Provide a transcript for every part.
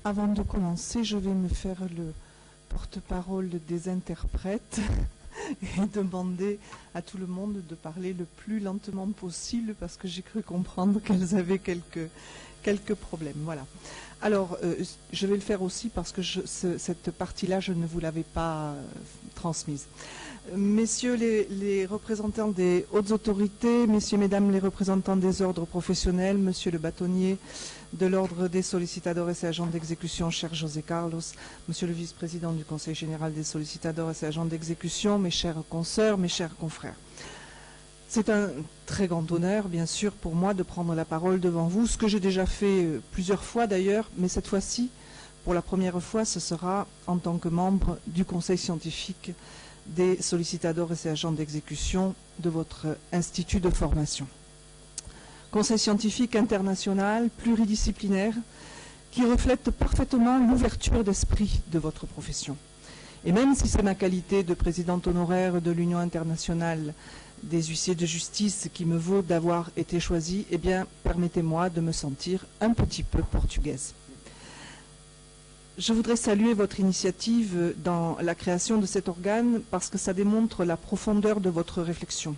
Avant de commencer, je vais me faire le porte-parole des interprètes et demander à tout le monde de parler le plus lentement possible parce que j'ai cru comprendre qu'elles avaient quelques problèmes. Voilà. Alors, je vais le faire aussi parce que cette partie-là, je ne vous l'avais pas transmise. Messieurs les représentants des hautes autorités, messieurs, mesdames les représentants des ordres professionnels, monsieur le bâtonnier de l'ordre des sollicitadores et agents d'exécution, cher José Carlos, monsieur le vice-président du Conseil général des sollicitadores et agents d'exécution, mes chers consoeurs, mes chers confrères. C'est un très grand honneur, bien sûr, pour moi de prendre la parole devant vous, ce que j'ai déjà fait plusieurs fois d'ailleurs, mais cette fois-ci, pour la première fois, ce sera en tant que membre du Conseil scientifique des sollicitadores et agents d'exécution de votre institut de formation. Conseil scientifique international, pluridisciplinaire, qui reflète parfaitement l'ouverture d'esprit de votre profession. Et même si c'est ma qualité de présidente honoraire de l'Union internationale des huissiers de justice qui me vaut d'avoir été choisie, eh bien, permettez-moi de me sentir un petit peu portugaise. Je voudrais saluer votre initiative dans la création de cet organe parce que ça démontre la profondeur de votre réflexion.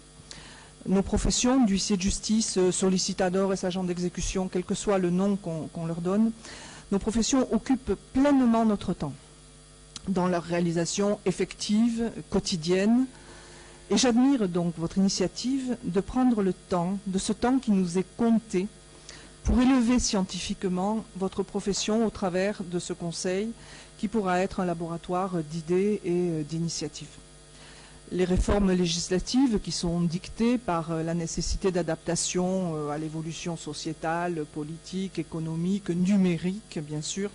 Nos professions d'huissier de justice, sollicitadores et agents d'exécution, quel que soit le nom qu'on leur donne, nos professions occupent pleinement notre temps dans leur réalisation effective, quotidienne. Et j'admire donc votre initiative de prendre le temps, de ce temps qui nous est compté, pour élever scientifiquement votre profession au travers de ce conseil qui pourra être un laboratoire d'idées et d'initiatives. Les réformes législatives qui sont dictées par la nécessité d'adaptation à l'évolution sociétale, politique, économique, numérique, bien sûr,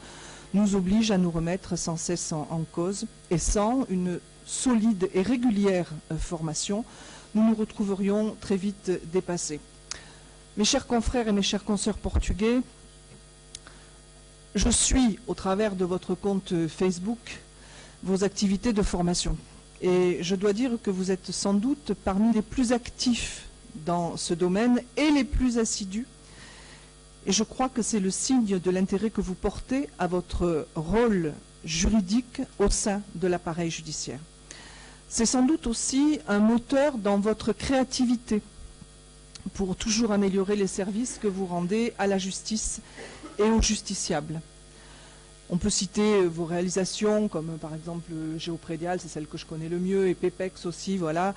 nous obligent à nous remettre sans cesse en cause. Et sans une solide et régulière formation, nous nous retrouverions très vite dépassés. Mes chers confrères et mes chers consoeurs portugais, je suis, au travers de votre compte Facebook, vos activités de formation. Et je dois dire que vous êtes sans doute parmi les plus actifs dans ce domaine et les plus assidus. Et je crois que c'est le signe de l'intérêt que vous portez à votre rôle juridique au sein de l'appareil judiciaire. C'est sans doute aussi un moteur dans votre créativité pour toujours améliorer les services que vous rendez à la justice et aux justiciables. On peut citer vos réalisations, comme par exemple Géoprédial, c'est celle que je connais le mieux, et Pépex aussi, voilà,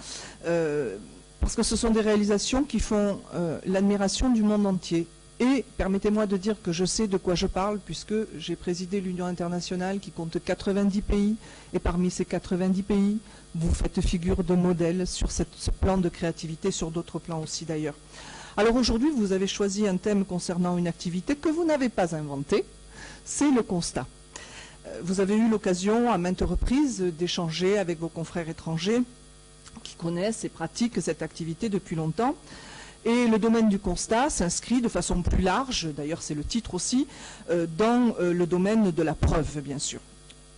parce que ce sont des réalisations qui font l'admiration du monde entier. Et permettez-moi de dire que je sais de quoi je parle, puisque j'ai présidé l'Union internationale qui compte 90 pays, et parmi ces 90 pays, vous faites figure de modèle sur ce plan de créativité, sur d'autres plans aussi d'ailleurs. Alors aujourd'hui, vous avez choisi un thème concernant une activité que vous n'avez pas inventée, c'est le constat. Vous avez eu l'occasion à maintes reprises d'échanger avec vos confrères étrangers qui connaissent et pratiquent cette activité depuis longtemps. Et le domaine du constat s'inscrit de façon plus large, d'ailleurs c'est le titre aussi, dans le domaine de la preuve, bien sûr.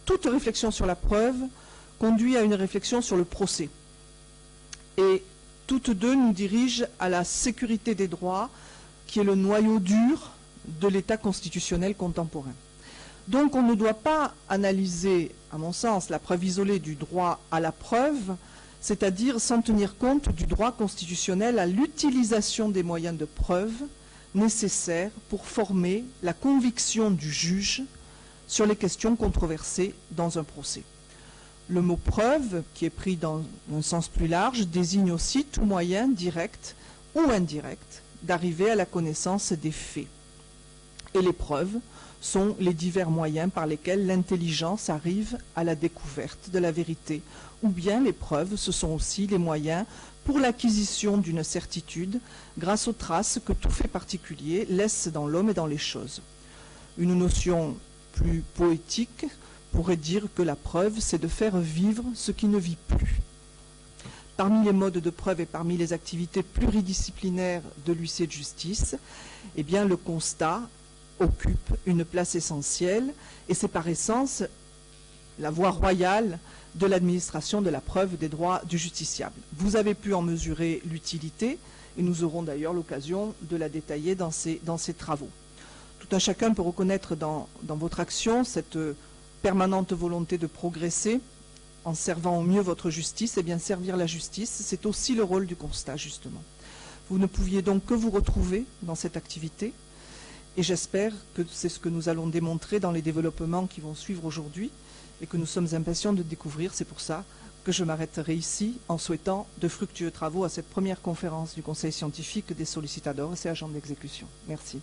Toute réflexion sur la preuve conduit à une réflexion sur le procès. Et toutes deux nous dirigent à la sécurité des droits, qui est le noyau dur de l'État constitutionnel contemporain. Donc on ne doit pas analyser, à mon sens, la preuve isolée du droit à la preuve, c'est-à-dire sans tenir compte du droit constitutionnel à l'utilisation des moyens de preuve nécessaires pour former la conviction du juge sur les questions controversées dans un procès. Le mot preuve, qui est pris dans un sens plus large, désigne aussi tout moyen direct ou indirect d'arriver à la connaissance des faits. Et les preuves sont les divers moyens par lesquels l'intelligence arrive à la découverte de la vérité. Ou bien les preuves, ce sont aussi les moyens pour l'acquisition d'une certitude grâce aux traces que tout fait particulier laisse dans l'homme et dans les choses. Une notion plus poétique pourrait dire que la preuve, c'est de faire vivre ce qui ne vit plus. Parmi les modes de preuve et parmi les activités pluridisciplinaires de l'huissier de justice, eh bien, le constat occupe une place essentielle et c'est par essence la voie royale de l'administration de la preuve des droits du justiciable. Vous avez pu en mesurer l'utilité et nous aurons d'ailleurs l'occasion de la détailler dans ces travaux. tout un chacun peut reconnaître dans votre action cette permanente volonté de progresser en servant au mieux votre justice. Et bien servir la justice, c'est aussi le rôle du constat, justement. Vous ne pouviez donc que vous retrouver dans cette activité. Et j'espère que c'est ce que nous allons démontrer dans les développements qui vont suivre aujourd'hui et que nous sommes impatients de découvrir. C'est pour ça que je m'arrêterai ici en souhaitant de fructueux travaux à cette première conférence du Conseil scientifique des sollicitadores et agents d'exécution. Merci.